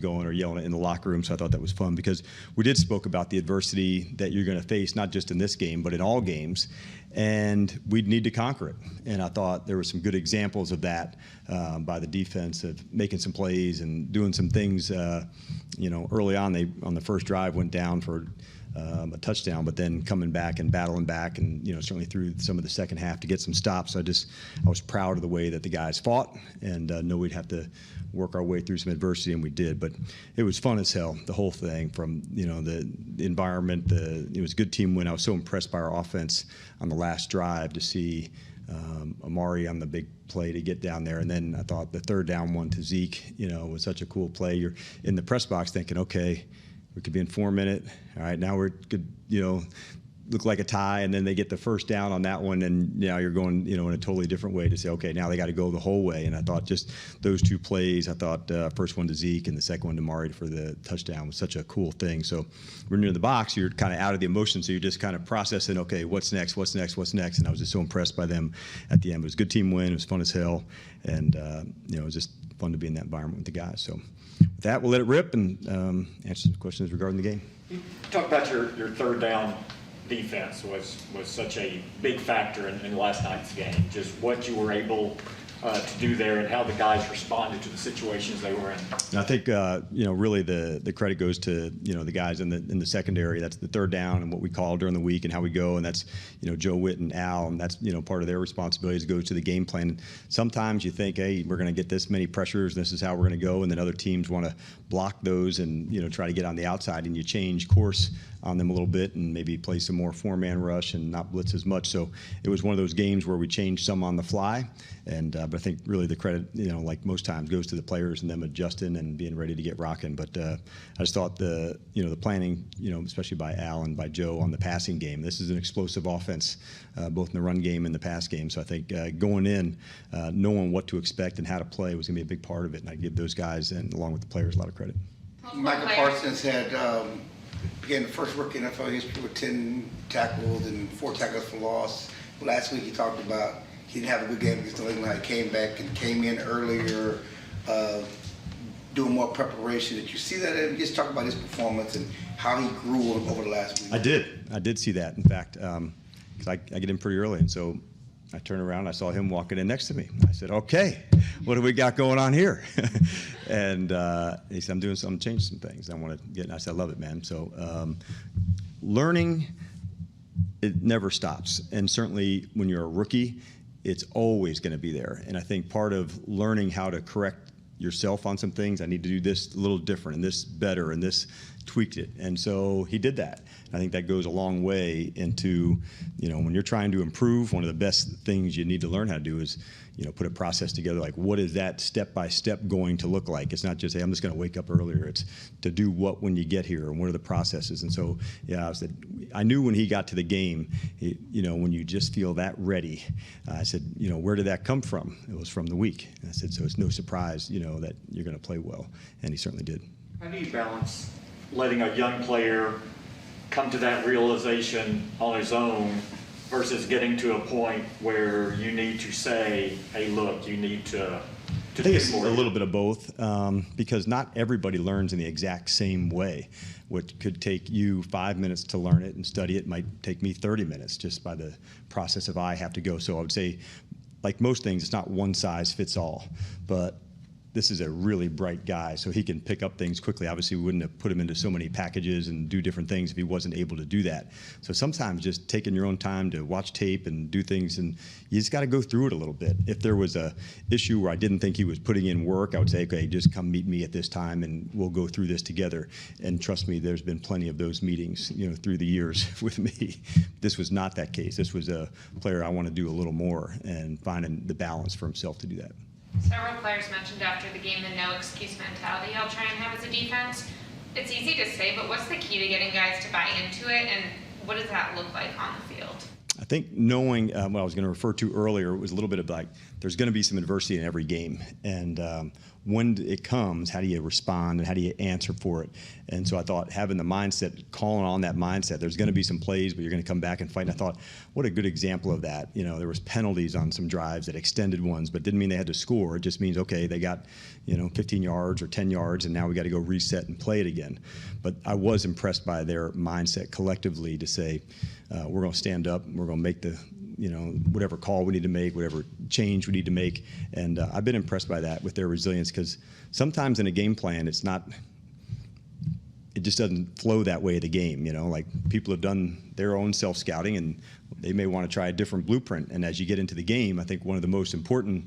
going or yelling it in the locker room. So I thought that was fun because we did spoke about the adversity that you're going to face, not just in this game, but in all games. And we'd need to conquer it. And I thought there were some good examples of that by the defense of making some plays and doing some things. Early on, they on the first drive went down for a touchdown, but then coming back and battling back, and certainly through some of the second half to get some stops. I was proud of the way that the guys fought, and know we'd have to work our way through some adversity, and we did. But it was fun as hell, the whole thing, from the environment. It was a good team win. I was so impressed by our offense on the last drive to see Amari on the big play to get down there, and then I thought the third down one to Zeke, was such a cool play. You're in the press box thinking, okay, we could be in 4 minutes. All right, now we're good, look like a tie, and then they get the first down on that one, and now you're going, in a totally different way to say, okay, now they got to go the whole way. And I thought just those two plays, I thought first one to Zeke and the second one to Amari for the touchdown was such a cool thing. So when you're in the box, you're kind of out of the emotion, so you're just kind of processing, okay, what's next? And I was just so impressed by them at the end. It was a good team win. It was fun as hell, and it was just fun to be in that environment with the guys. So with that, we'll let it rip and answer some questions regarding the game. You talk about your third down defense was such a big factor in last night's game. Just what you were able to do there and how the guys responded to the situations they were in. And I think really the credit goes to the guys in the secondary. That's the third down and what we call during the week and how we go, and that's Joe Witt and Al, and that's part of their responsibilities goes to the game plan. Sometimes you think, hey, we're going to get this many pressures, this is how we're going to go, and then other teams want to block those and try to get on the outside, and you change course on them a little bit and maybe play some more four-man rush and not blitz as much. So it was one of those games where we changed some on the fly, and but I think really the credit, like most times, goes to the players and them adjusting and being ready to get rocking. But I just thought the planning, especially by Al and by Joe on the passing game. This is an explosive offense, both in the run game and the pass game. So I think going in, knowing what to expect and how to play was going to be a big part of it. And I give those guys and along with the players a lot of credit. Micah Parsons had began the first rookie NFL history with 10 tackles and 4 tackles for loss. Last week he talked about he didn't have a good game against New England. He came back and came in earlier, doing more preparation. Did you see that? And just talk about his performance and how he grew over the last week. I did see that. In fact, because I get in pretty early, and so I turned around, I saw him walking in next to me. I said, okay, what do we got going on here? And he said, I'm changing some things. I want to get, and I said, I love it, man. So learning, it never stops. And certainly when you're a rookie, it's always going to be there. And I think part of learning how to correct yourself on some things, I need to do this a little different and this better and this tweaked it. And so he did that. I think that goes a long way into, when you're trying to improve, one of the best things you need to learn how to do is, put a process together. Like, what is that step-by-step going to look like? It's not just, hey, I'm just going to wake up earlier. It's to do what when you get here and what are the processes. And so, I knew when he got to the game, when you just feel that ready, I said, where did that come from? It was from the week. And I said, so it's no surprise, that you're going to play well. And he certainly did. How do you balance letting a young player come to that realization on his own versus getting to a point where you need to say, hey, look, you need to I think it's a little bit of both, because not everybody learns in the exact same way. What could take you 5 minutes to learn it and study it might take me 30 minutes just by the process of I have to go. So I would say, like most things, it's not one size fits all, but this is a really bright guy, so he can pick up things quickly. Obviously, we wouldn't have put him into so many packages and do different things if he wasn't able to do that. So sometimes just taking your own time to watch tape and do things, and you just got to go through it a little bit. If there was a issue where I didn't think he was putting in work, I would say, okay, just come meet me at this time and we'll go through this together. And trust me, there's been plenty of those meetings, through the years with me. This was not that case. This was a player I want to do a little more and finding the balance for himself to do that. Several players mentioned after the game the no excuse mentality y'all try and have as a defense. It's easy to say, but what's the key to getting guys to buy into it, and what does that look like on the field? I think knowing what I was going to refer to earlier was a little bit of like there's going to be some adversity in every game, and when it comes, how do you respond and how do you answer for it? And so I thought having the mindset, calling on that mindset, there's going to be some plays, but you're going to come back and fight. And I thought, what a good example of that. There was penalties on some drives that extended ones, but didn't mean they had to score. It just means, okay, they got, 15 yards or 10 yards, and now we got to go reset and play it again. But I was impressed by their mindset collectively to say, we're going to stand up, we're going to make the, whatever call we need to make, whatever change we need to make. And I've been impressed by that with their resilience, because sometimes in a game plan, it just doesn't flow that way, the game. Like people have done their own self-scouting and they may want to try a different blueprint. And as you get into the game, I think one of the most important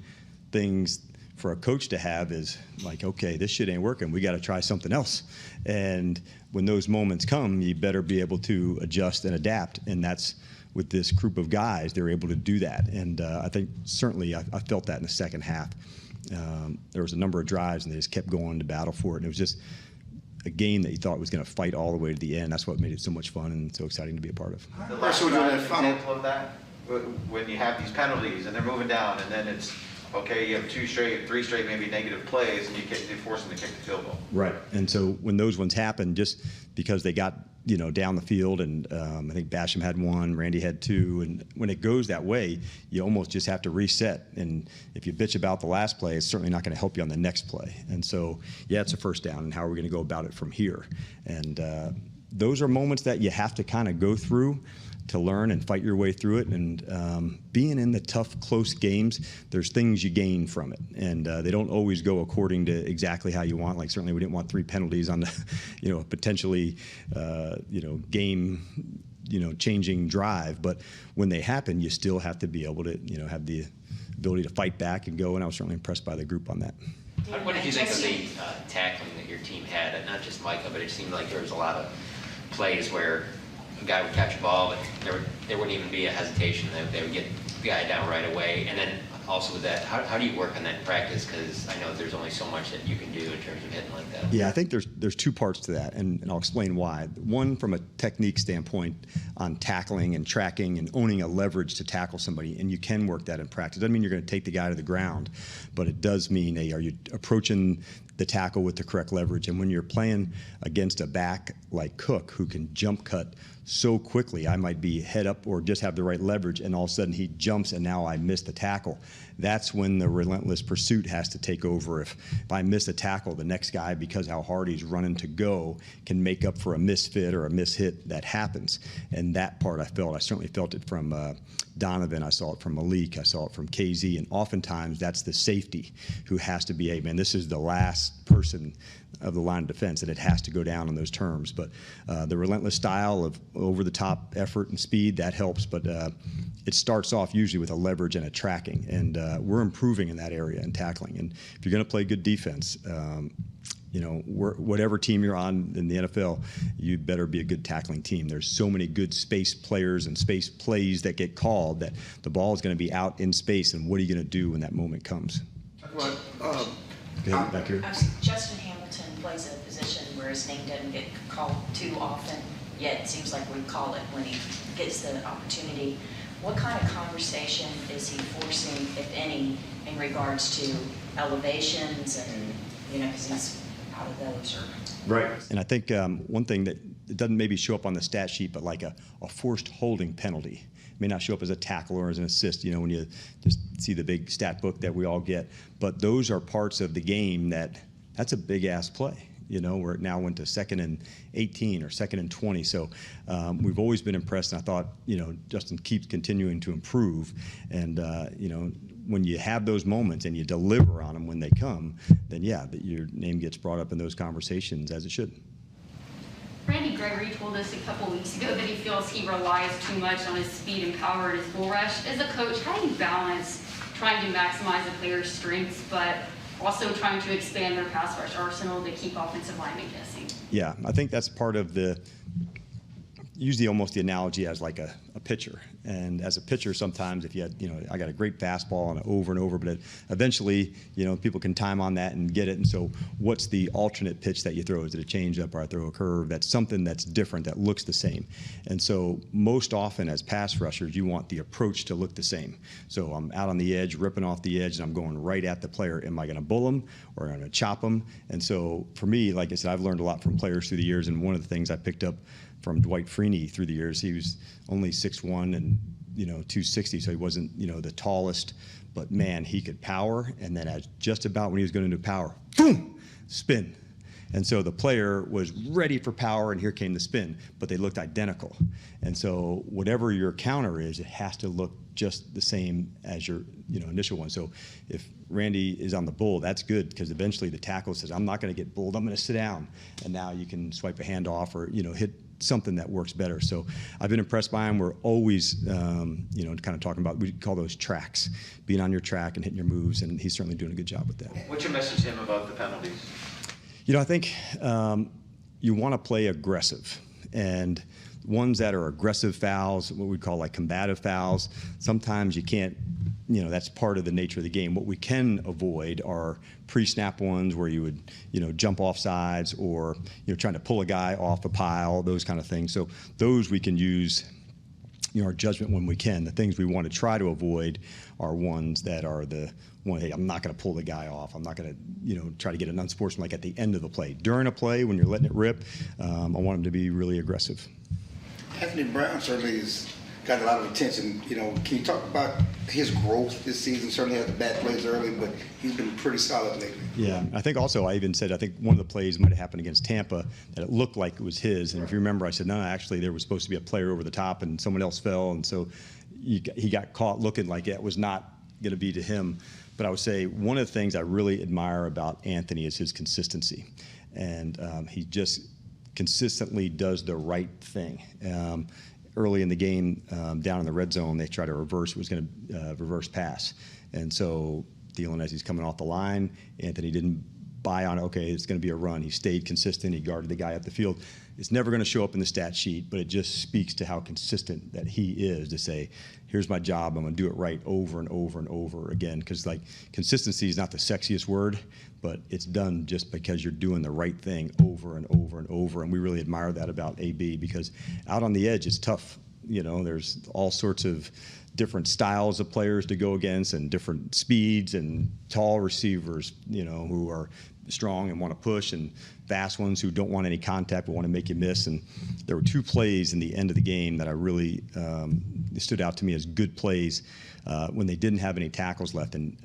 things for a coach to have is like, okay, this shit ain't working. We got to try something else. And when those moments come, you better be able to adjust and adapt. And that's, with this group of guys, they're able to do that. And I think certainly I felt that in the second half. There was a number of drives and they just kept going to battle for it. And it was just a game that you thought was going to fight all the way to the end. That's what made it so much fun and so exciting to be a part of. The last drive is an example of that, when you have these penalties and they're moving down, and then it's, okay, you have 2 straight, 3 straight maybe negative plays, and you force them to kick the field goal. Right. And so when those ones happen, just because they got down the field, and I think Basham had 1, Randy had 2, and when it goes that way, you almost just have to reset. And if you bitch about the last play, it's certainly not going to help you on the next play. And so, yeah, it's a first down, and how are we going to go about it from here? And those are moments that you have to kind of go through to learn and fight your way through it. And being in the tough, close games, there's things you gain from it. And they don't always go according to exactly how you want. Like certainly we didn't want 3 penalties on the, potentially, game, changing drive. But when they happen, you still have to be able to, have the ability to fight back and go. And I was certainly impressed by the group on that. What did you think of the tackling that your team had? And not just Micah, but it seemed like there was a lot of plays where a guy would catch a ball, but there wouldn't even be a hesitation. They would get the guy down right away. And then also with that, how do you work on that in practice? Because I know there's only so much that you can do in terms of hitting like that. Yeah, I think there's 2 parts to that, and I'll explain why. One, from a technique standpoint on tackling and tracking and owning a leverage to tackle somebody, and you can work that in practice. It doesn't mean you're going to take the guy to the ground, but it does mean, are you approaching the tackle with the correct leverage? And when you're playing against a back like Cook, who can jump cut so quickly, I might be head up or just have the right leverage, and all of a sudden he jumps and now I miss the tackle. That's when the relentless pursuit has to take over. If I miss a tackle, the next guy, because how hard he's running to go, can make up for a misfit or a mishit that happens. And that part I certainly felt it from Donovan. I saw it from Malik. I saw it from KZ. And oftentimes that's the safety who has to be, hey, man, this is the last person of the line of defense, and it has to go down on those terms. But the relentless style of over-the-top effort and speed, that helps. But it starts off usually with a leverage and a tracking. And we're improving in that area and tackling. And if you're going to play good defense, whatever team you're on in the NFL, you better be a good tackling team. There's so many good space players and space plays that get called that the ball is going to be out in space, and what are you going to do when that moment comes? Well, Go ahead, back here. Justin Hamilton plays a position where his name doesn't get called too often, yet it seems like we call it when he gets the opportunity. What kind of conversation is he forcing, if any, in regards to elevations and, because he's out of those? Right. And I think one thing that it doesn't maybe show up on the stat sheet, but like a forced holding penalty. It may not show up as a tackle or as an assist, when you just see the big stat book that we all get. But those are parts of the game that's a big-ass play. Where it now went to 2nd and 18 or 2nd and 20. So we've always been impressed, and I thought, Justin keeps continuing to improve. And, when you have those moments and you deliver on them when they come, then, yeah, your name gets brought up in those conversations as it should. Randy Gregory told us a couple weeks ago that he feels he relies too much on his speed and power and his bull rush. As a coach, how do you balance trying to maximize a player's strengths, but also trying to expand their pass rush arsenal to keep offensive linemen guessing? Yeah, I think that's part of the use almost the analogy as like a pitcher. And as a pitcher, sometimes if you had, I got a great fastball and over and over, but eventually, people can time on that and get it. And so what's the alternate pitch that you throw? Is it a changeup or I throw a curve? That's something that's different, that looks the same. And so most often as pass rushers, you want the approach to look the same. So I'm out on the edge, ripping off the edge, and I'm going right at the player. Am I going to bull him or am I going to chop him? And so for me, like I said, I've learned a lot from players through the years. And one of the things I picked up from Dwight Freeney through the years, he was only 6'1" and 260, so he wasn't the tallest, but man, he could power. And then as just about when he was going into power, boom, spin. And so the player was ready for power, and here came the spin, but they looked identical. And so whatever your counter is, it has to look just the same as your initial one. So if Randy is on the bull, that's good, because eventually the tackle says, I'm not going to get bulled, I'm going to sit down. And now you can swipe a handoff or hit something that works better. So I've been impressed by him. We're always, kind of talking about, we call those tracks, being on your track and hitting your moves, and he's certainly doing a good job with that. What's your message to him about the penalties? I think you want to play aggressive, and ones that are aggressive fouls, what we call like combative fouls, sometimes you can't, that's part of the nature of the game. What we can avoid are pre-snap ones where you would, jump off sides or, trying to pull a guy off a pile, those kind of things. So those we can use, our judgment when we can. The things we want to try to avoid are ones that are hey, I'm not going to pull the guy off. I'm not going to, try to get an unsportsmanlike at the end of the play. During a play, when you're letting it rip, I want him to be really aggressive. Anthony Brown certainly has got a lot of attention. Can you talk about his growth this season? Certainly had the bad plays early, but he's been pretty solid lately. Yeah, I think also I even said, I think one of the plays might have happened against Tampa that it looked like it was his. And if you remember, I said, no, actually there was supposed to be a player over the top and someone else fell. And so he got caught looking like it was not going to be to him. But I would say one of the things I really admire about Anthony is his consistency. And he just consistently does the right thing. Early in the game, down in the red zone, they tried to reverse. It was going to reverse pass. And so Thielen, as he's coming off the line, Anthony didn't buy on, okay, it's going to be a run. He stayed consistent. He guarded the guy up the field. It's never going to show up in the stat sheet, but it just speaks to how consistent that he is to say, here's my job. I'm going to do it right over and over and over again. Because consistency is not the sexiest word, but it's done just because you're doing the right thing over and over and over. And we really admire that about AB, because out on the edge, it's tough. There's all sorts of different styles of players to go against and different speeds and tall receivers, who are strong and want to push, and fast ones who don't want any contact but want to make you miss. And there were two plays in the end of the game that I really stood out to me as good plays when they didn't have any tackles left, and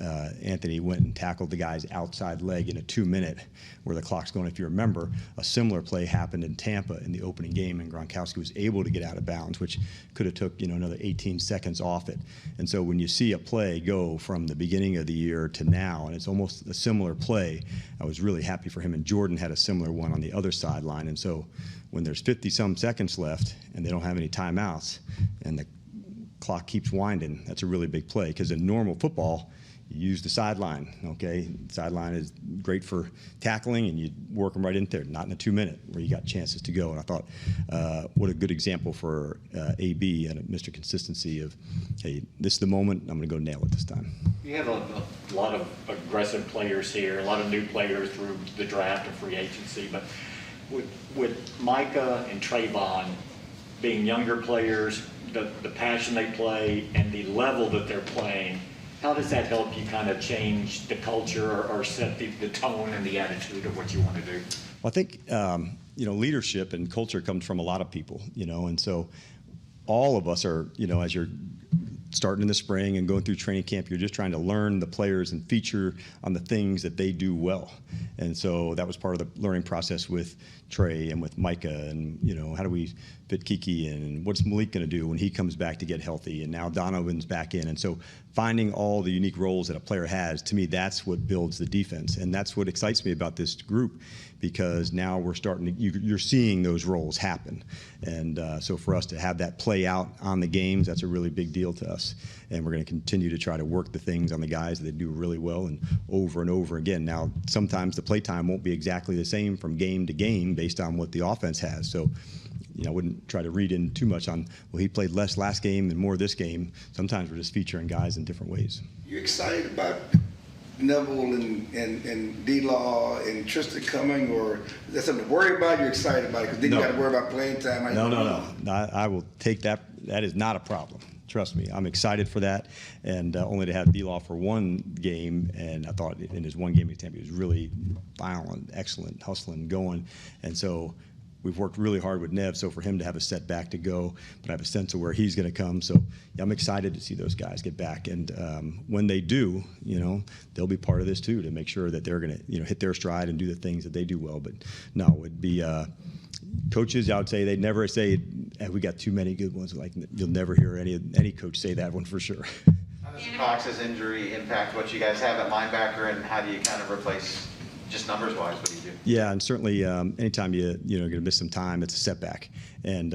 Anthony went and tackled the guy's outside leg in a 2-minute where the clock's going. If you remember, a similar play happened in Tampa in the opening game, and Gronkowski was able to get out of bounds, which could have took another 18 seconds off it. And so when you see a play go from the beginning of the year to now, and it's almost a similar play, I was really happy for him. And Jordan had a similar one on the other sideline. And so when there's 50-some seconds left and they don't have any timeouts and the clock keeps winding, that's a really big play, because in normal football, you use the sideline, okay? Sideline is great for tackling, and you work them right in there, not in a 2-minute where you got chances to go. And I thought, what a good example for AB and Mr. Consistency of, hey, this is the moment, I'm going to go nail it this time. You have a lot of aggressive players here, a lot of new players through the draft and free agency, but with Micah and Trayvon being younger players, the passion they play and the level that they're playing, how does that help you kind of change the culture or set the tone and the attitude of what you want to do? Well, I think, leadership and culture comes from a lot of people, and so all of us are, as you're starting in the spring and going through training camp, you're just trying to learn the players and feature on the things that they do well. And so that was part of the learning process with Trey and with Micah, and how do we fit Kiki in, and what's Malik going to do when he comes back to get healthy, and now Donovan's back in. And so finding all the unique roles that a player has, to me, that's what builds the defense. And that's what excites me about this group, because now we're starting to, you're seeing those roles happen. And so for us to have that play out on the games, that's a really big deal to us. And we're going to continue to try to work the things on the guys that they do really well and over again. Now, sometimes the play time won't be exactly the same from game to game based on what the offense has. So, I wouldn't try to read in too much on, well, he played less last game and more this game. Sometimes we're just featuring guys in different ways. You excited about Neville and D-Law and Tristan coming, or is that something to worry about? You're excited about it because then No. you got to worry about playing time. No. I will take that. That is not a problem. Trust me. I'm excited for that, and only to have D-Law for one game, and I thought in his one game at Tampa, he was really violent, excellent, hustling, going, and so we've worked really hard with Nev, so for him to have a setback to go, but I have a sense of where he's going to come, so yeah, I'm excited to see those guys get back, and when they do, they'll be part of this too, to make sure that they're going to, hit their stride and do the things that they do well, but no, it would be coaches, I would say, they'd never say, we got too many good ones. Like, you'll never hear any coach say that one for sure. How does Cox's injury impact what you guys have at linebacker, and how do you kind of replace, just numbers-wise, what do you do? Yeah, and certainly anytime you're going to miss some time, it's a setback. And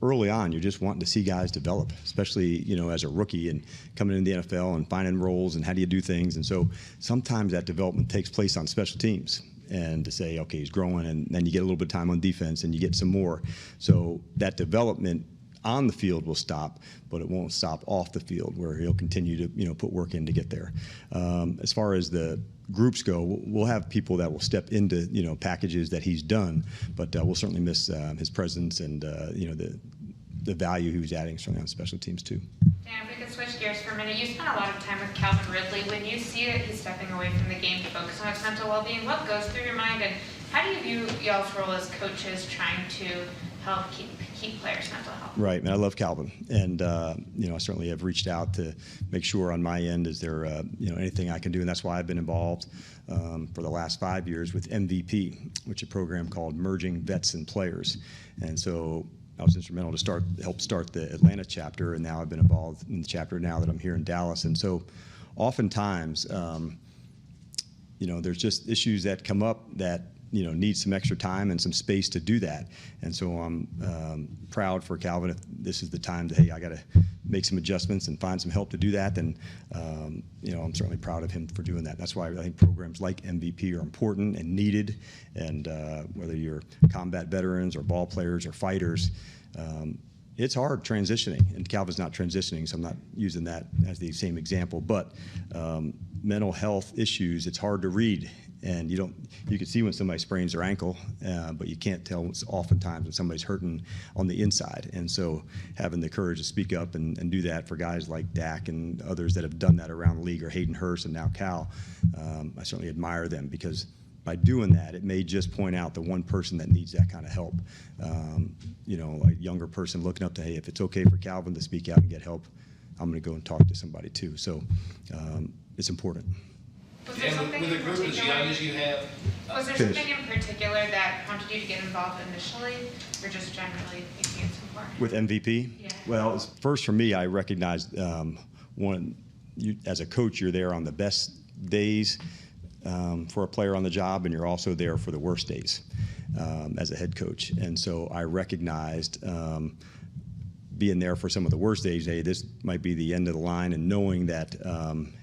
early on, you're just wanting to see guys develop, especially, as a rookie and coming into the NFL and finding roles and how do you do things. And so sometimes that development takes place on special teams. And to say, okay, he's growing, and then you get a little bit of time on defense and you get some more. So that development on the field will stop, but it won't stop off the field, where he'll continue to, put work in to get there. As far as the groups go, we'll have people that will step into, packages that he's done, but we'll certainly miss his presence and, the value he was adding certainly on special teams too. Dan, if we could switch gears for a minute, you spent a lot of time with Calvin Ridley. When you see that he's stepping away from the game to focus on his mental well-being, what goes through your mind, and how do you view y'all's role as coaches trying to help keep players' mental health? Right, and I love Calvin, and I certainly have reached out to make sure on my end is there anything I can do, and that's why I've been involved for the last 5 years with MVP, which is a program called Merging Vets and Players, and so I was instrumental to help start the Atlanta chapter, and now I've been involved in the chapter now that I'm here in Dallas. And so oftentimes, there's just issues that come up that, need some extra time and some space to do that. And so I'm proud for Calvin, if this is the time to, hey, I got to make some adjustments and find some help to do that, then, I'm certainly proud of him for doing that. That's why I think programs like MVP are important and needed, and whether you're combat veterans or ball players or fighters, it's hard transitioning, and Calvin's not transitioning, so I'm not using that as the same example, but mental health issues, it's hard to read, and you can see when somebody sprains their ankle, but you can't tell oftentimes when somebody's hurting on the inside. And so having the courage to speak up and do that for guys like Dak and others that have done that around the league, or Hayden Hurst and now Cal, I certainly admire them, because by doing that, it may just point out the one person that needs that kind of help. A younger person looking up to, hey, if it's okay for Calvin to speak out and get help, I'm going to go and talk to somebody too. So it's important. And with a group as young as you have, was there something in particular that prompted you to get involved initially, or just generally you think it's important? With MVP? Yeah. Well, first for me, I recognized as a coach, you're there on the best days for a player on the job, and you're also there for the worst days as a head coach. And so I recognized being there for some of the worst days, hey, this might be the end of the line, and knowing that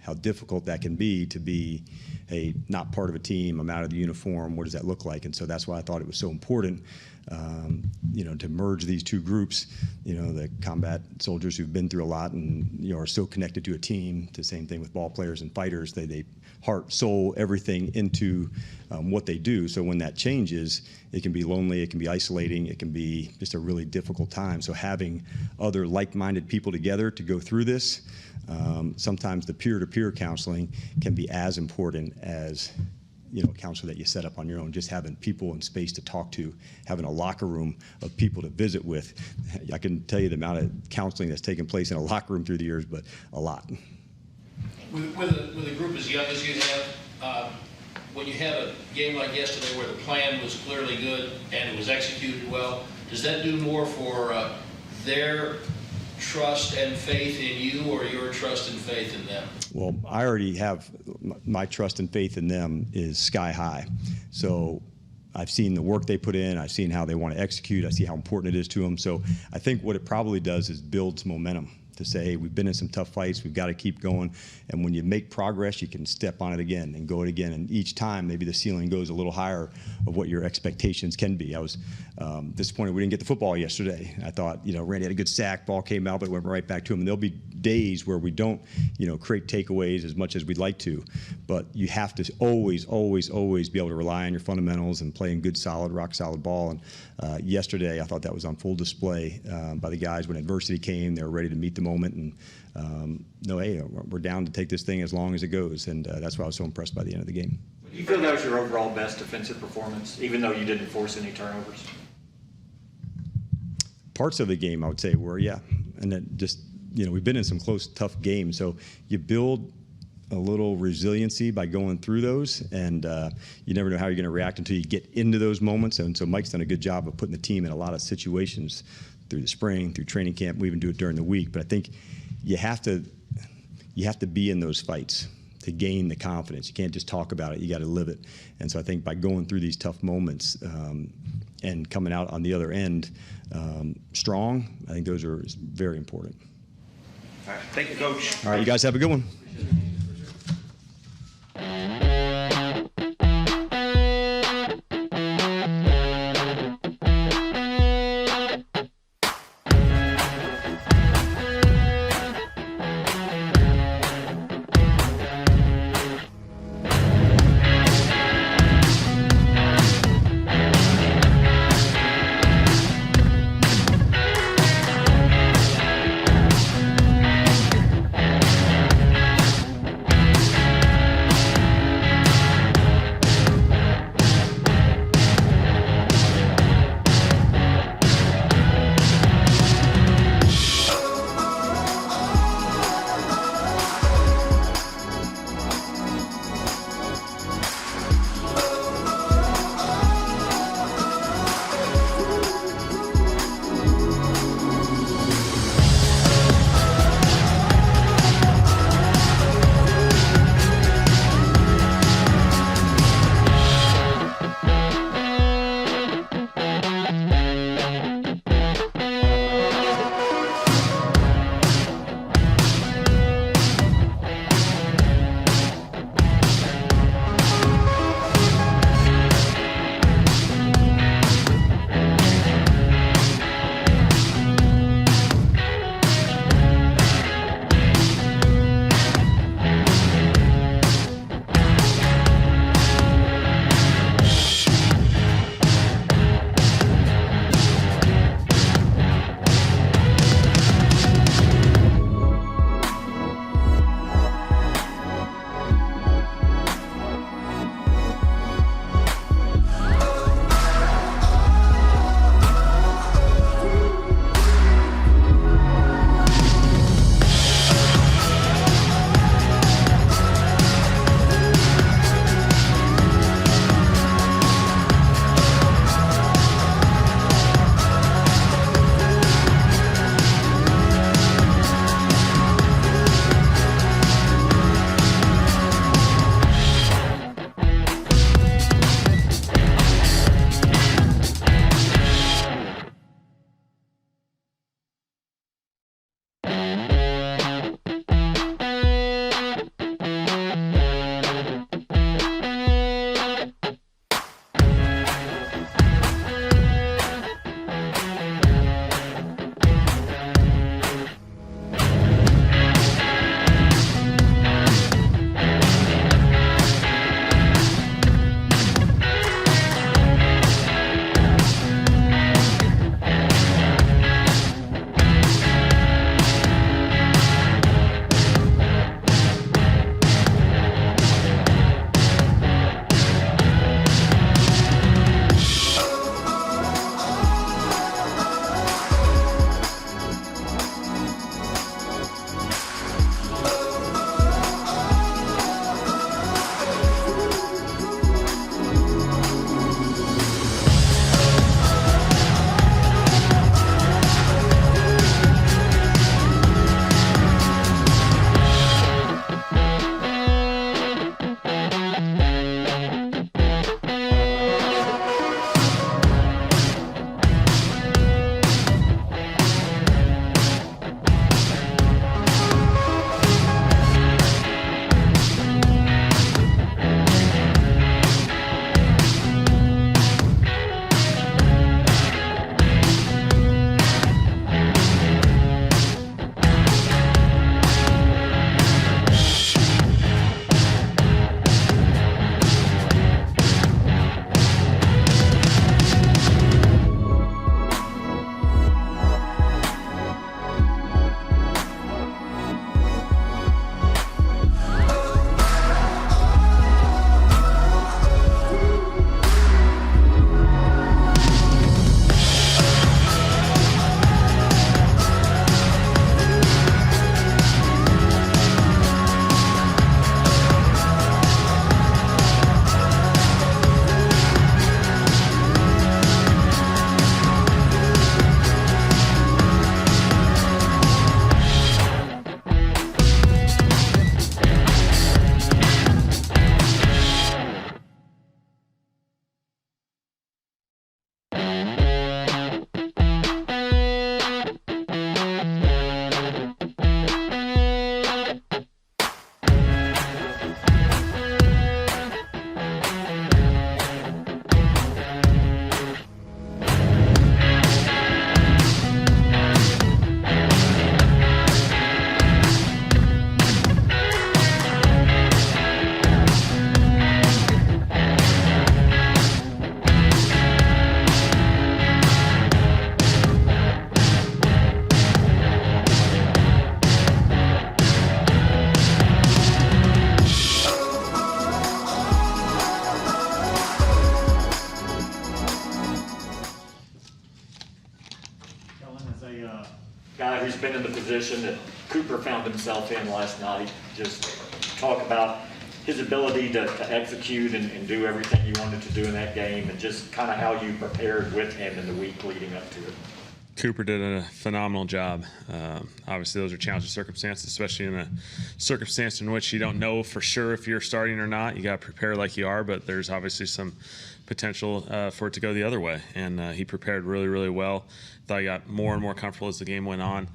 how difficult that can be to be, hey, not part of a team, I'm out of the uniform, what does that look like? And so that's why I thought it was so important, to merge these two groups, the combat soldiers who've been through a lot and, are so connected to a team, the same thing with ball players and fighters, they heart, soul, everything into what they do. So when that changes, it can be lonely, it can be isolating, it can be just a really difficult time. So having other like-minded people together to go through this, sometimes the peer-to-peer counseling can be as important as counselor that you set up on your own. Just having people and space to talk to, having a locker room of people to visit with. I can tell you the amount of counseling that's taken place in a locker room through the years, but a lot. with a group as young as you have, when you have a game like yesterday where the plan was clearly good and it was executed well, does that do more for their trust and faith in you, or your trust and faith in them? Well, I already have my trust and faith in them is sky high. So I've seen the work they put in. I've seen how they want to execute. I see how important it is to them. So I think what it probably does is builds momentum. to say, hey, we've been in some tough fights, we've got to keep going. And when you make progress, you can step on it again and go it again. And each time, maybe the ceiling goes a little higher of what your expectations can be. I was disappointed we didn't get the football yesterday. I thought, Randy had a good sack, ball came out, but it went right back to him. And there'll be days where we don't, create takeaways as much as we'd like to. But you have to always, always, always be able to rely on your fundamentals and playing good, solid, rock-solid ball. And yesterday, I thought that was on full display by the guys. When adversity came, they were ready to meet the moment. And hey, we're down to take this thing as long as it goes. And that's why I was so impressed by the end of the game. Do you feel that was your overall best defensive performance, even though you didn't force any turnovers? Parts of the game, I would say, were, yeah. And then just, we've been in some close, tough games. So you build a little resiliency by going through those, and you never know how you're going to react until you get into those moments. And so Mike's done a good job of putting the team in a lot of situations through the spring, through training camp. We even do it during the week. But I think you have to be in those fights to gain the confidence. You can't just talk about it. You got to live it. And so I think by going through these tough moments and coming out on the other end strong, I think those are very important. All right, thank you, Coach. All right, you guys have a good one. a guy who's been in the position that Cooper found himself in last night. Just talk about his ability to execute and do everything you wanted to do in that game, and just kind of how you prepared with him in the week leading up to it. Cooper did a phenomenal job. Obviously, those are challenging circumstances, especially in a circumstance in which you don't know for sure if you're starting or not. You got to prepare like you are, but there's obviously some potential for it to go the other way. And he prepared really, really well. Thought he got more and more comfortable as the game went on,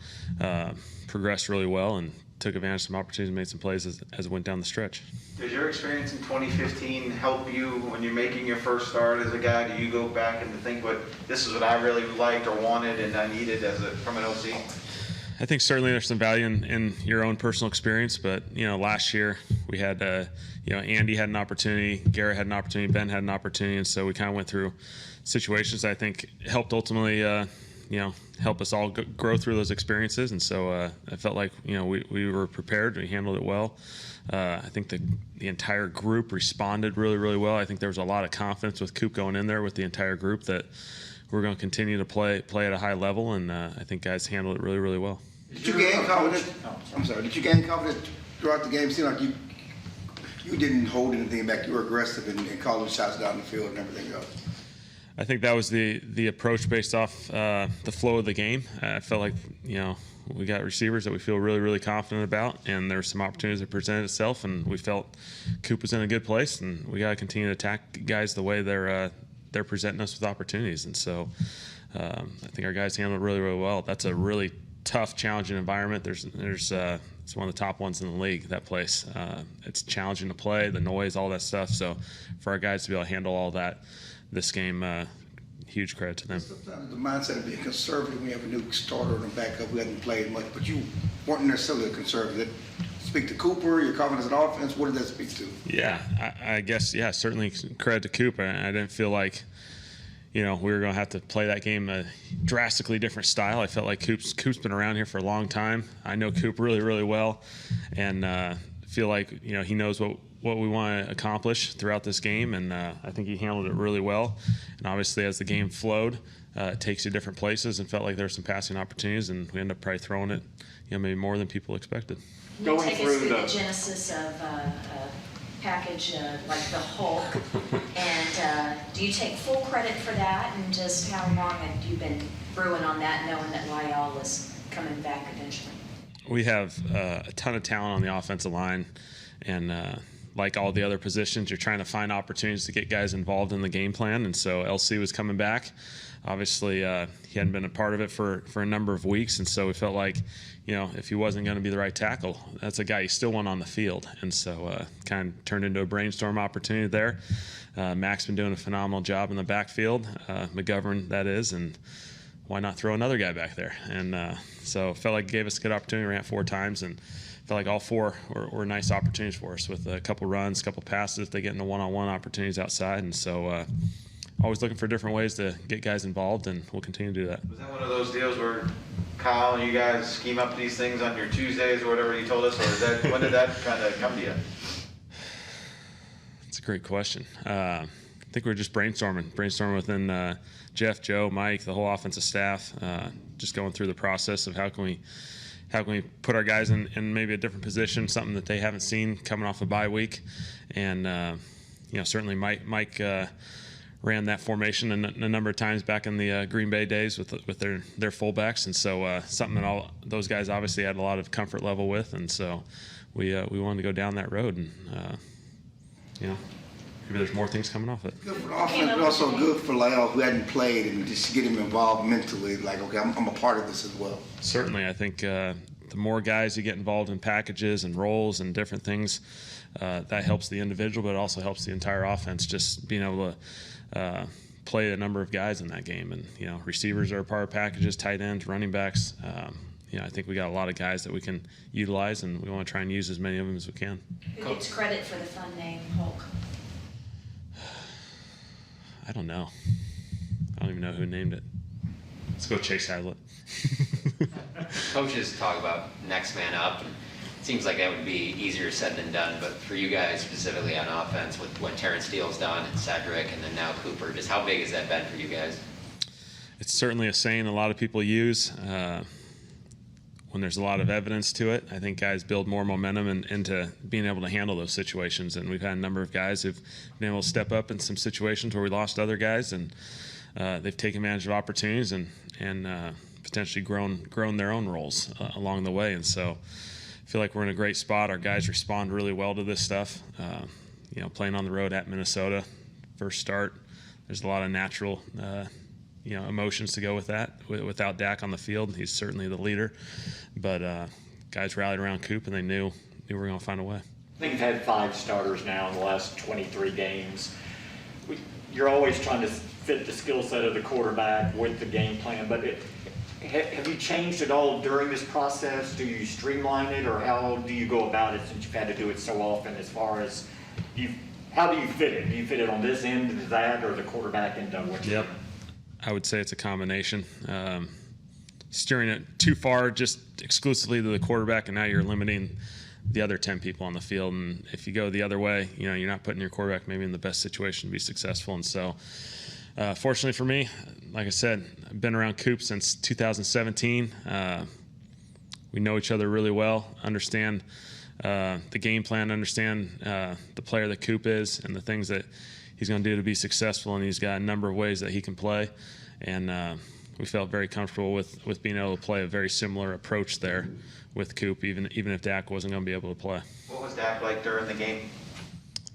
progressed really well, and took advantage of some opportunities and made some plays as it went down the stretch. Does your experience in 2015 help you when you're making your first start as a guy? Do you go back and think, this is what I really liked or wanted and I needed from an OC? I think certainly there's some value in your own personal experience, but last year we had Andy had an opportunity, Garrett had an opportunity, Ben had an opportunity, and so we kind of went through situations that I think helped ultimately help us all grow through those experiences. And so I felt like we were prepared, we handled it well. I think the entire group responded really, really well. I think there was a lot of confidence with Coop going in there with the entire group that we're going to continue to play at a high level, and I think guys handled it really, really well. Did you gain confidence? I'm sorry. Did you gain confidence throughout the game? It seemed like you didn't hold anything back. You were aggressive and calling shots down the field and everything else. I think that was the approach based off the flow of the game. I felt like we got receivers that we feel really, really confident about, and there were some opportunities that presented itself, and we felt Coop was in a good place, and we got to continue to attack guys the way they're presenting us with opportunities. And so I think our guys handled it really, really well. That's a really tough, challenging environment. It's one of the top ones in the league, that place. It's challenging to play, the noise, all that stuff. So for our guys to be able to handle all that this game, huge credit to them. Sometimes the mindset of being conservative when you have a new starter and a backup who hasn't played much, but you weren't necessarily a conservative. Speak to Cooper, your confidence in offense, what did that speak to? Yeah, I guess, certainly credit to Cooper. I didn't feel like, we were going to have to play that game a drastically different style. I felt like Coop's been around here for a long time. I know Coop really, really well, and feel like, he knows what we want to accomplish throughout this game, and I think he handled it really well. And obviously, as the game flowed, it takes you different places, and felt like there were some passing opportunities, and we ended up probably throwing it, maybe more than people expected. Can you take us through the genesis of package like the Hulk, and do you take full credit for that, and just how long have you been brewing on that, knowing that Lyle was coming back eventually? We have a ton of talent on the offensive line, and like all the other positions, you're trying to find opportunities to get guys involved in the game plan. And so LC was coming back. Obviously, he hadn't been a part of it for a number of weeks, and so we felt like, if he wasn't going to be the right tackle, that's a guy you still want on the field. And so kind of turned into a brainstorm opportunity there. Mac's been doing a phenomenal job in the backfield, McGovern that is, and why not throw another guy back there? And so felt like it gave us a good opportunity. We ran 4 times, and felt like all 4 were nice opportunities for us with a couple runs, a couple passes. They get into one-on-one opportunities outside, and so always looking for different ways to get guys involved, and we'll continue to do that. Was that one of those deals where Kyle and you guys scheme up these things on your Tuesdays or whatever you told us, or when did that kind of come to you? That's a great question. I think we were just brainstorming within Jeff, Joe, Mike, the whole offensive staff, just going through the process of how can we put our guys in maybe a different position, something that they haven't seen coming off a bye week. And certainly Mike ran that formation a number of times back in the Green Bay days with their fullbacks, and so something that all those guys obviously had a lot of comfort level with, and so we wanted to go down that road, and maybe there's more things coming off it. Good for the offense, but also good for Lyle, who hadn't played, and just get him involved mentally. Like, okay, I'm a part of this as well. Certainly, I think the more guys you get involved in packages and roles and different things, that helps the individual, but it also helps the entire offense. Just being able to play a number of guys in that game, and receivers are a part of packages, tight ends, running backs. I think we got a lot of guys that we can utilize, and we want to try and use as many of them as we can. Who gets credit for the fun name Hulk? I don't know. I don't even know who named it. Let's go Chase Hazlitt. Coaches talk about next man up, and it seems like that would be easier said than done, but for you guys specifically on offense, with what Terrence Steele's done and Cedric and then now Cooper, just how big has that been for you guys? it's certainly a saying a lot of people use when there's a lot of evidence to it. I think guys build more momentum into being able to handle those situations. And we've had a number of guys who've been able to step up in some situations where we lost other guys, and they've taken advantage of opportunities and potentially grown their own roles along the way. And so I feel like we're in a great spot. Our guys respond really well to this stuff. Playing on the road at Minnesota, first start, there's a lot of natural emotions to go with that. Without Dak on the field, he's certainly the leader. But guys rallied around Coop, and they knew we were going to find a way. I think you've had 5 starters now in the last 23 games. You're always trying to fit the skill set of the quarterback with the game plan, but have you changed at all during this process? Do you streamline it, or how do you go about it since you've had to do it so often, as far as how do you fit it? Do you fit it on this end to that, or the quarterback end of what you're doing? I would say it's a combination. Steering it too far just exclusively to the quarterback, and now you're limiting the other 10 people on the field. And if you go the other way, you're not putting your quarterback maybe in the best situation to be successful. And so fortunately for me, like I said, I've been around Coop since 2017. We know each other really well, understand the game plan, understand the player that Coop is and the things that he's going to do to be successful, and he's got a number of ways that he can play. And we felt very comfortable with being able to play a very similar approach there with Coop, even if Dak wasn't going to be able to play. What was Dak like during the game?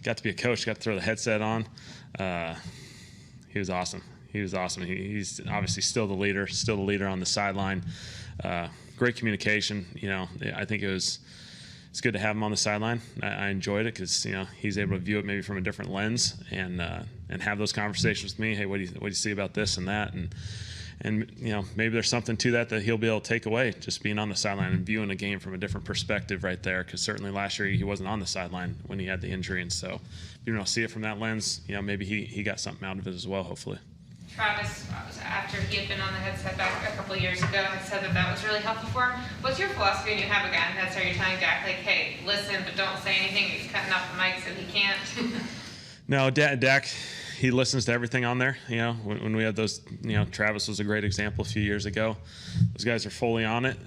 Got to be a coach, got to throw the headset on. He was awesome. He's obviously still the leader on the sideline. Great communication. I think it's good to have him on the sideline. I enjoyed it because he's able to view it maybe from a different lens and have those conversations with me. Hey, what do you see about this and that? And maybe there's something to that he'll be able to take away, just being on the sideline and viewing a game from a different perspective right there. Because certainly last year he wasn't on the sideline when he had the injury, and so being able to see it from that lens, maybe he got something out of it as well, hopefully. Travis, after he had been on the headset back a couple of years ago, had said that was really helpful for him. What's your philosophy when you have a guy and that's how you're telling Dak, like, hey, listen, but don't say anything, he's cutting off the mic so he can't? No, Dak, he listens to everything on there. When we had those, Travis was a great example a few years ago. Those guys are fully on it.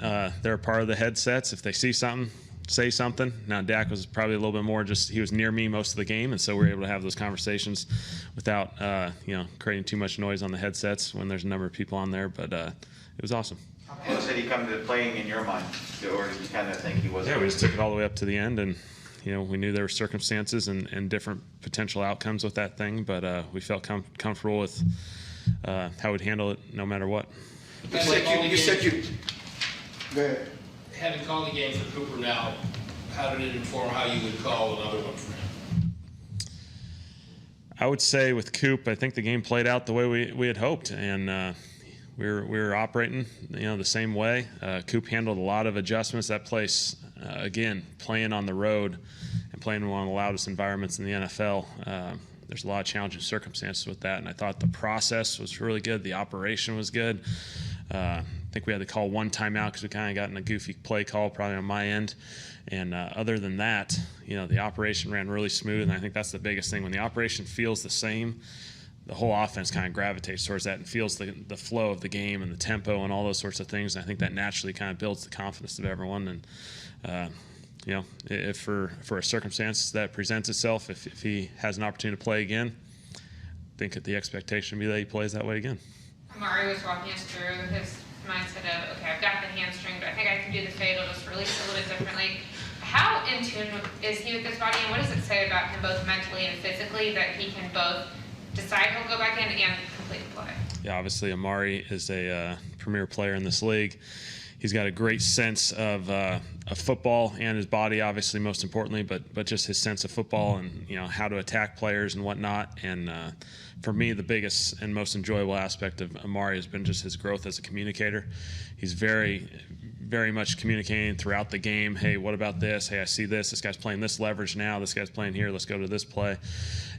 They're a part of the headsets. If they see something, say something. Now, Dak was probably a little bit more he was near me most of the game, and so we were able to have those conversations without, creating too much noise on the headsets when there's a number of people on there, but it was awesome. How close did he come to playing in your mind? Or did you kind of think he was? Yeah, we just took it all the way up to the end, and we knew there were circumstances and different potential outcomes with that thing, but we felt comfortable with how we'd handle it no matter what. You said you. Go ahead. Having called the game for Cooper now, how did it inform how you would call another one for him? I would say with Coop, I think the game played out the way we had hoped, and we were operating the same way. Coop handled a lot of adjustments. That place, again, playing on the road and playing in one of the loudest environments in the NFL, there's a lot of challenging circumstances with that, and I thought the process was really good. The operation was good. I think we had to call one timeout because we kind of got in a goofy play call probably on my end. And other than that, the operation ran really smooth, and I think that's the biggest thing. When the operation feels the same, the whole offense kind of gravitates towards that and feels the flow of the game and the tempo and all those sorts of things. And I think that naturally kind of builds the confidence of everyone. And, if for a circumstance that presents itself, if he has an opportunity to play again, I think the expectation would be that he plays that way again. Amari was walking us through his mindset of, okay, I've got the hamstring, but I think I can do the fade, I'll just release it a little bit differently. How in tune is he with his body, and what does it say about him both mentally and physically that he can both decide he'll go back in and complete the play? Yeah, obviously Amari is a premier player in this league. He's got a great sense of football and his body, obviously, most importantly, but just his sense of football and how to attack players and whatnot. And for me, the biggest and most enjoyable aspect of Amari has been just his growth as a communicator. He's very, very much communicating throughout the game. Hey, what about this? Hey, I see this. This guy's playing this leverage now. This guy's playing here. Let's go to this play.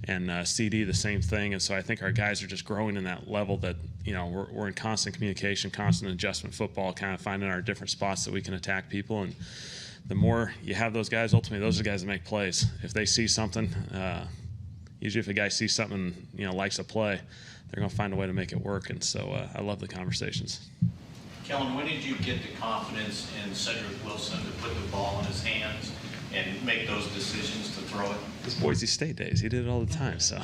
And CD, the same thing. And so I think our guys are just growing in that level that, we're in constant communication, constant adjustment football, kind of finding our different spots that we can attack people. And the more you have those guys, ultimately those are the guys that make plays. If they see something, usually if a guy sees something, likes a play, they're going to find a way to make it work. And so I love the conversations. Kellen, when did you get the confidence in Cedric Wilson to put the ball in his hands and make those decisions to throw it? His Boise State days, he did it all the time. So,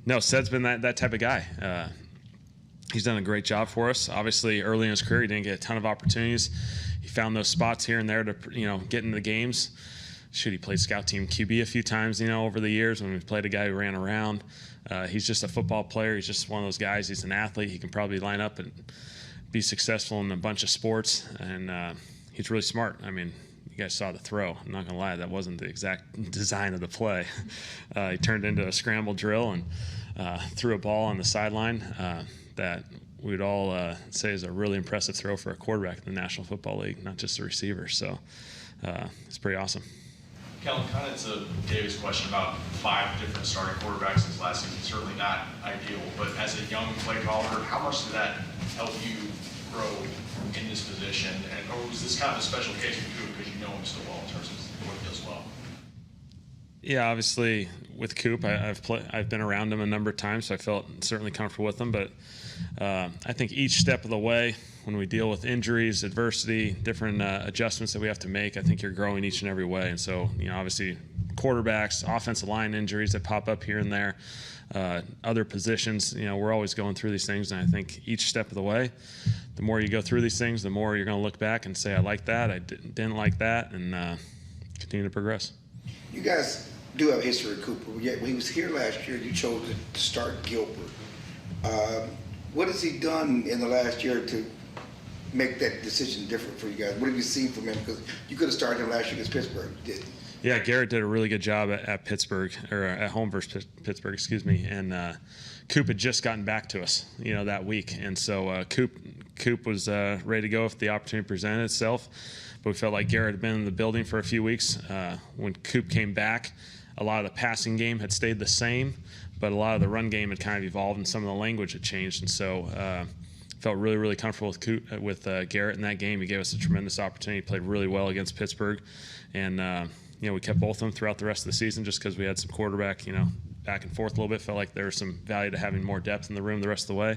no, Ced's been that type of guy. He's done a great job for us. Obviously, early in his career, he didn't get a ton of opportunities. He found those spots here and there to, get into the games. He played scout team QB a few times, over the years when we played a guy who ran around. He's just a football player. He's just one of those guys. He's an athlete. He can probably line up and be successful in a bunch of sports. And he's really smart. I mean, you guys saw the throw. I'm not going to lie. That wasn't the exact design of the play. He turned into a scramble drill and threw a ball on the sideline that we'd all say is a really impressive throw for a quarterback in the National Football League, not just a receiver. So it's pretty awesome. Kellen, kind of to David's question about 5 different starting quarterbacks this last season, certainly not ideal, but as a young play caller, how much did that help you grow in this position? Or was this kind of a special case for you because you know him so well in terms of what he does well? Yeah, obviously with Coop, I've been around him a number of times, so I felt certainly comfortable with him. But I think each step of the way, when we deal with injuries, adversity, different adjustments that we have to make, I think you're growing each and every way. And so, obviously quarterbacks, offensive line injuries that pop up here and there, other positions, we're always going through these things. And I think each step of the way, the more you go through these things, the more you're going to look back and say, I like that, I didn't like that, and continue to progress. You guys do have a history with Cooper, yet when he was here last year, you chose to start Gilbert. What has he done in the last year to make that decision different for you guys? What have you seen from him? Because you could have started him last year against Pittsburgh. You didn't. Yeah, Garrett did a really good job at Pittsburgh, or at home versus Pittsburgh, excuse me. And Coop had just gotten back to us, that week. And so Coop was ready to go if the opportunity presented itself. But we felt like Garrett had been in the building for a few weeks. When Coop came back, a lot of the passing game had stayed the same, but a lot of the run game had kind of evolved and some of the language had changed. And so felt really, really comfortable with Garrett in that game. He gave us a tremendous opportunity. He played really well against Pittsburgh. And, we kept both of them throughout the rest of the season just because we had some quarterback, back and forth a little bit. Felt like there was some value to having more depth in the room the rest of the way.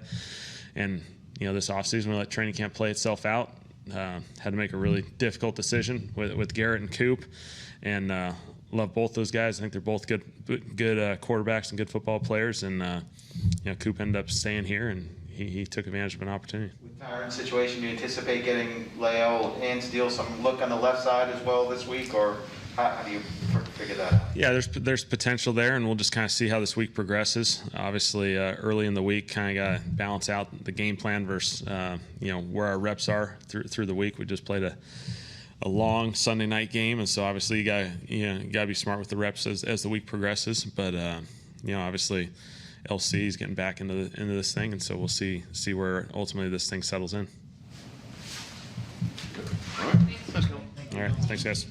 And, this offseason, we let training camp play itself out. Had to make a really difficult decision with Garrett and Coop. And love both those guys. I think they're both good quarterbacks and good football players. And, Coop ended up staying here, and he took advantage of an opportunity. With Tyron's situation, do you anticipate getting Leo and Steele some look on the left side as well this week, or how do you figure that out? Yeah, there's potential there, and we'll just kind of see how this week progresses. Obviously, early in the week, kind of got to balance out the game plan versus where our reps are through the week. We just played a long Sunday night game, and so obviously you got to be smart with the reps as the week progresses. But obviously LC is getting back into this thing, and so we'll see where ultimately this thing settles in. All right. Let's go. All right, thanks guys.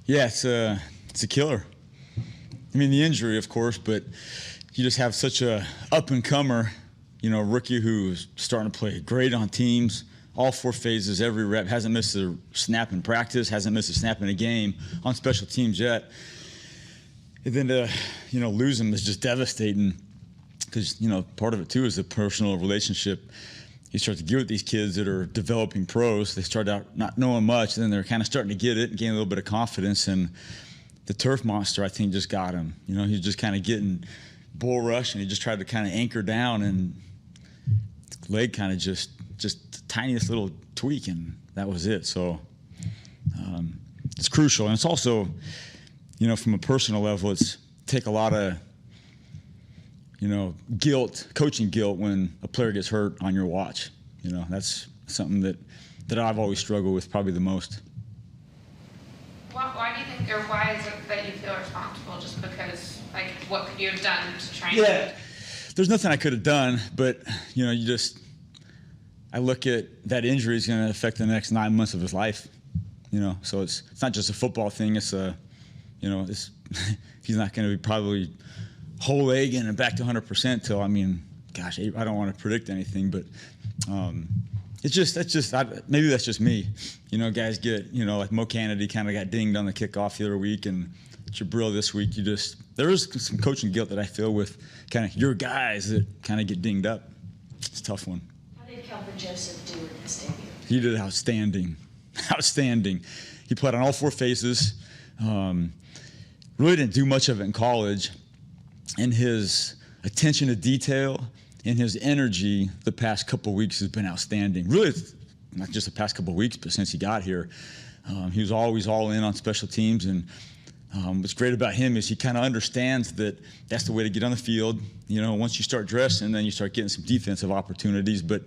Yeah, it's a killer. I mean, the injury, of course, but you just have such a up-and-comer, rookie who's starting to play great on teams, all 4 phases, every rep, hasn't missed a snap in practice, hasn't missed a snap in a game on special teams yet. And then to, lose him is just devastating because, part of it, too, is the personal relationship. You start to get with these kids that are developing pros. They start out not knowing much, and then they're kind of starting to get it and gain a little bit of confidence. And the turf monster, I think, just got him. He's just kind of getting bull rush, and he just tried to kind of anchor down, and the leg kind of just the tiniest little tweak, and that was it. So it's crucial. And it's also, from a personal level, it's take a lot of, guilt, coaching guilt when a player gets hurt on your watch. That's something that I've always struggled with probably the most. Why do you think, or why is it that you feel responsible? Just because, what could you have done to try and... Yeah, there's nothing I could have done, but, I look at that injury is going to affect the next 9 months of his life, So it's not just a football thing. It's he's not going to be probably whole leg and back to 100% till, I don't want to predict anything, but maybe that's just me. Guys get, like Mo Kennedy kind of got dinged on the kickoff the other week, and Jabril this week. There is some coaching guilt that I feel with kind of your guys that kind of get dinged up. It's a tough one. How did Calvin Joseph do in the stadium? He did outstanding. Outstanding. He played on all 4 phases. Really didn't do much of it in college. And his attention to detail and his energy the past couple weeks has been outstanding. Really, not just the past couple weeks, but since he got here. He was always all in on special teams. And what's great about him is he kind of understands that that's the way to get on the field. Once you start dressing, then you start getting some defensive opportunities. But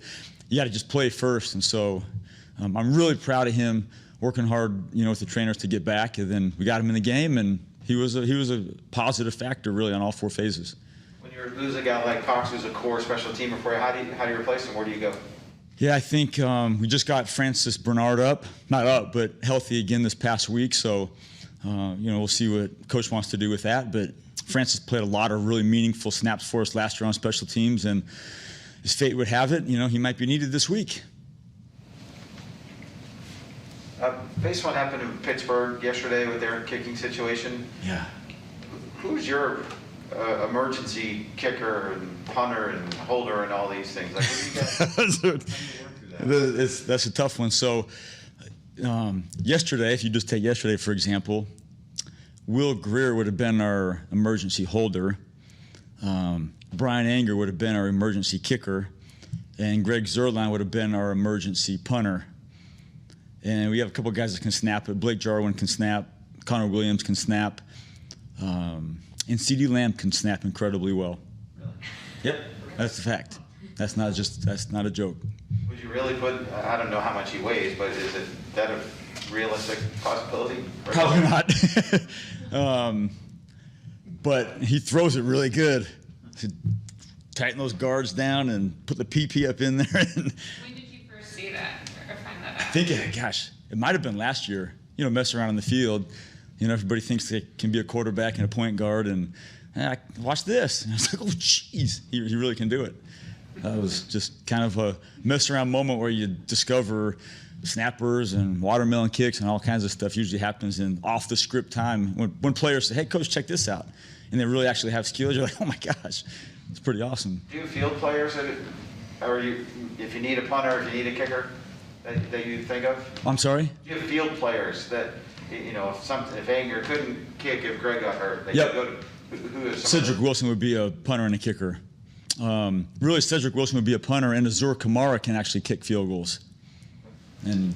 you got to just play first. And so I'm really proud of him working hard, with the trainers to get back. And then we got him in the game, and he was a positive factor really on all 4 phases. When you lose a guy like Cox, who's a core special teamer for you, how do you replace him? Where do you go? Yeah, I think we just got Francis Bernard not up, but healthy again this past week. So, we'll see what Coach wants to do with that. But Francis played a lot of really meaningful snaps for us last year on special teams, and as fate would have it, he might be needed this week. Based on what happened in Pittsburgh yesterday with their kicking situation, Yeah. who's your emergency kicker and punter and holder and all these things? Like, what do you guys? That's a tough one. So yesterday, if you just take yesterday, for example, Will Greer would have been our emergency holder. Brian Anger would have been our emergency kicker. And Greg Zerline would have been our emergency punter. And we have a couple of guys that can snap it. Blake Jarwin can snap. Connor Williams can snap. And CeeDee Lamb can snap incredibly well. Really? Yep, that's a fact. That's not a joke. Would you really put, I don't know how much he weighs, but is that a realistic possibility? Probably not. But he throws it really good. To tighten those guards down and put the PP up in there. When did you first see that or find that out? I think, it might have been last year. Mess around in the field. Everybody thinks they can be a quarterback and a point guard, and watch this. And I was like, oh, jeez, he really can do it. That was just kind of a mess around moment where you discover snappers and watermelon kicks and all kinds of stuff usually happens in off the script time when players say, hey, coach, check this out. And they really actually have skills. You're like, oh my gosh, it's pretty awesome. Do you field players if you need a punter, if you need a kicker that you think of? I'm sorry? Do you have field players that, if Anger couldn't kick, if Greg got hurt, they Yep. could go to, who is Cedric Wilson would be a punter and a kicker. Really, Cedric Wilson would be a punter, and Azur Kamara can actually kick field goals. And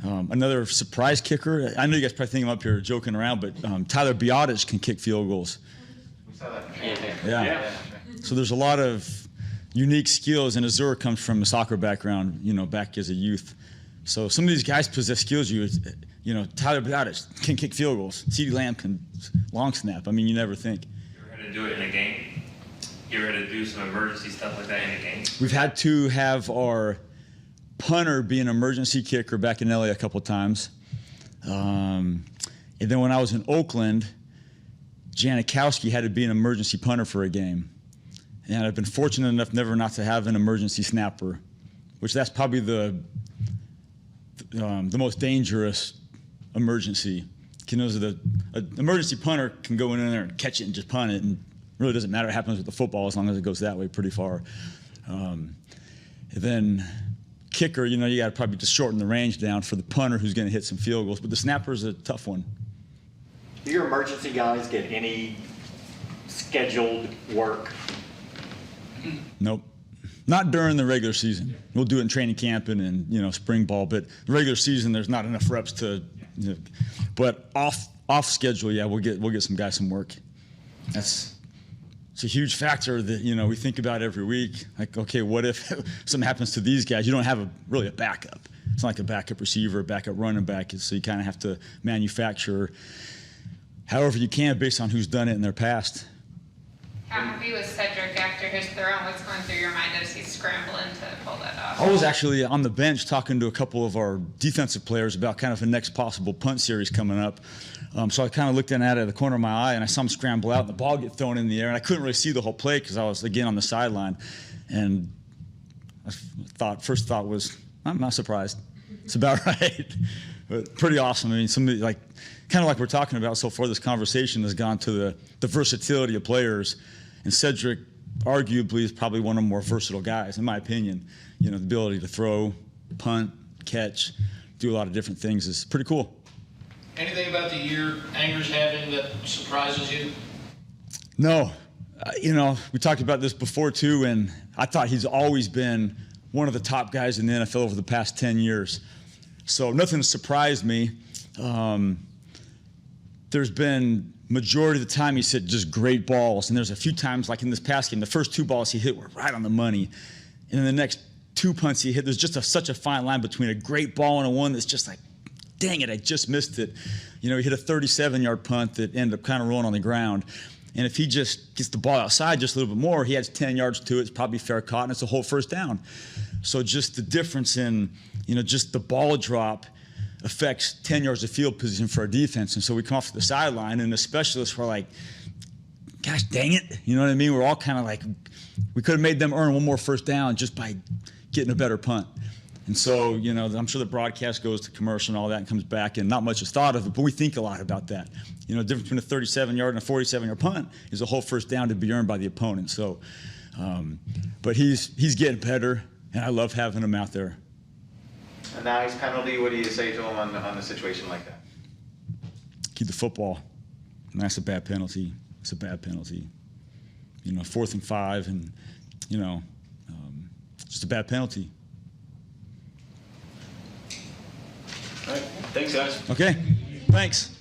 another surprise kicker, I know you guys probably think I'm up here joking around, but Tyler Biotic can kick field goals. We saw that. Yeah. So there's a lot of unique skills, and Azur comes from a soccer background, back as a youth. So some of these guys possess skills. Tyler Biotic can kick field goals. CeeDee Lamb can long snap. You never think. You ever had to do it in a game? You ever had to do some emergency stuff like that in a game? We've had to have our punter be an emergency kicker back in LA a couple times. And then when I was in Oakland, Janikowski had to be an emergency punter for a game. And I've been fortunate enough never not to have an emergency snapper, which that's probably the most dangerous emergency. An emergency punter can go in there and catch it and just punt it, and it really doesn't matter what happens with the football as long as it goes that way pretty far. And then kicker, you got to probably just shorten the range down for the punter who's going to hit some field goals. But the snapper's a tough one. Do your emergency guys get any scheduled work? Nope. Not during the regular season. We'll do it in training camp and spring ball, but the regular season there's not enough reps to. But off schedule, yeah, we'll get some guys some work. It's a huge factor that we think about every week. Like, okay, what if something happens to these guys? You don't have really a backup. It's not like a backup receiver, a backup running back. So you kind of have to manufacture however you can based on who's done it in their past. How happy was Cedric after his throw, and what's going through your mind as he's scrambling to pull that off? I was actually on the bench talking to a couple of our defensive players about kind of a next possible punt series coming up. So I kind of looked in at it at the corner of my eye, and I saw him scramble out, and the ball get thrown in the air, and I couldn't really see the whole play because I was, again, on the sideline. And first thought was, I'm not surprised. It's about right. But pretty awesome. I mean, somebody kind of like we're talking about so far, this conversation has gone to the versatility of players. And Cedric, arguably, is probably one of the more versatile guys, in my opinion. The ability to throw, punt, catch, do a lot of different things is pretty cool. Anything about the year Anger's having that surprises you? No. We talked about this before, too, and I thought he's always been one of the top guys in the NFL over the past 10 years. So nothing surprised me. There's been majority of the time he hit just great balls, and there's a few times, like in this past game, the first 2 balls he hit were right on the money, and then the next 2 punts he hit, there's just such a fine line between a great ball and a one that's just like, dang it, I just missed it. He hit a 37-yard punt that ended up kind of rolling on the ground, and if he just gets the ball outside just a little bit more, he adds 10 yards to it, it's probably fair caught, and it's a whole first down. So just the difference in, just the ball drop affects 10 yards of field position for our defense. And so we come off to the sideline, and the specialists were like, gosh, dang it. You know what I mean? We're all kind of like, we could have made them earn one more first down just by getting a better punt. And so, I'm sure the broadcast goes to commercial and all that and comes back, and not much is thought of it, but we think a lot about that. The difference between a 37-yard and a 47-yard punt is a whole first down to be earned by the opponent. So, but he's getting better, and I love having him out there. A nice penalty, what do you say to him on a situation like that? Keep the football. And that's a bad penalty. It's a bad penalty. 4th and 5, and, just a bad penalty. All right, thanks, guys. Okay, thanks.